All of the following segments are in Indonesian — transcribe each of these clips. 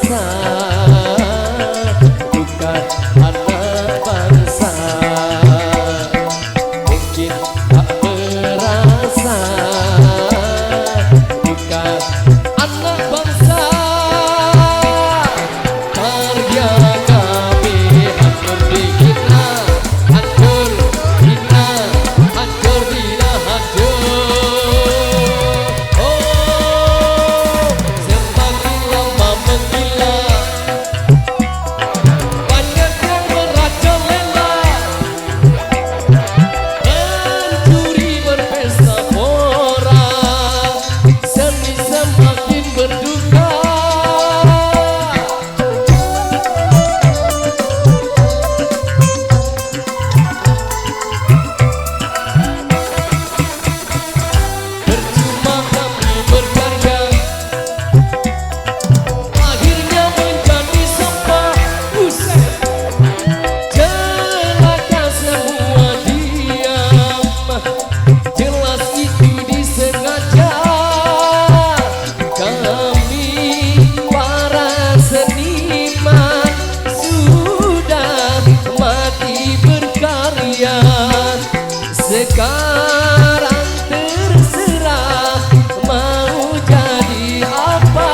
merasa bukan anak bangsa, mungkin tak merasa bukan anak bangsa. Karya kami hancur dihina, hancur hina, hancur hina, hancur. Oh, semakin lama menggila, banyak yang merajalela, mencuri berpesta pora, seni semakin berduka. Percuma kami berkarya, akhirnya menjadi sampah. Buset, celaka semua diam, jelas itu disengaja. Kami para seniman sudah mati berkarya, sekarang terserah mau jadi apa.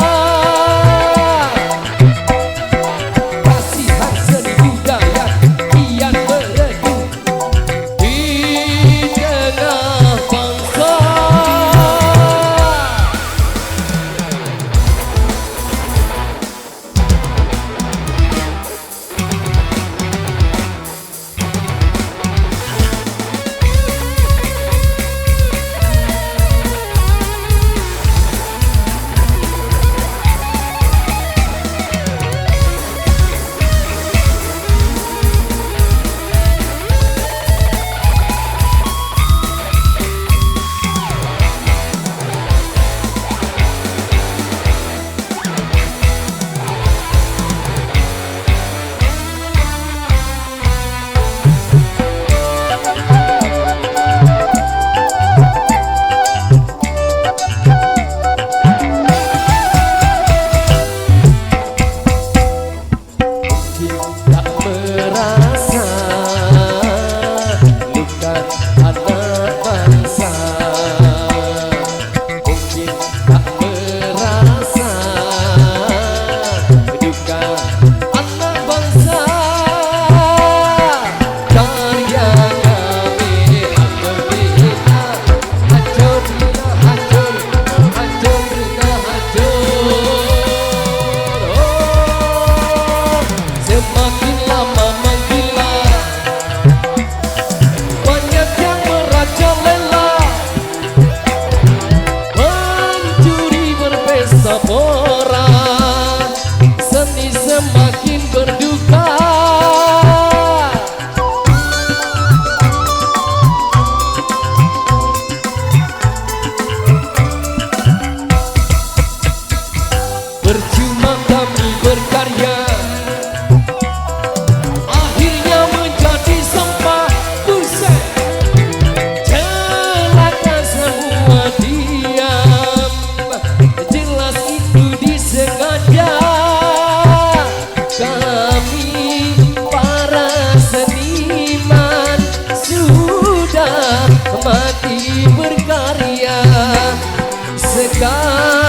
Kasihan seni budaya kian meredup di tengah bangsa. Tak merasa bukan anak bangsa, mungkin tak merasa bukan anak bangsa. Karya kami hancur dihina, hancur hina, hancur, hancur hina, hancur. Oh, semakin lama menggila, banyak yang merajalela, mencuri berpesta pora, seni semakin berduka. Percuma kami berkarya, akhirnya menjadi sampah. Buset, celaka semua diam, jelas itu disengaja. Kami para seniman sudah mati berkarya, sekarang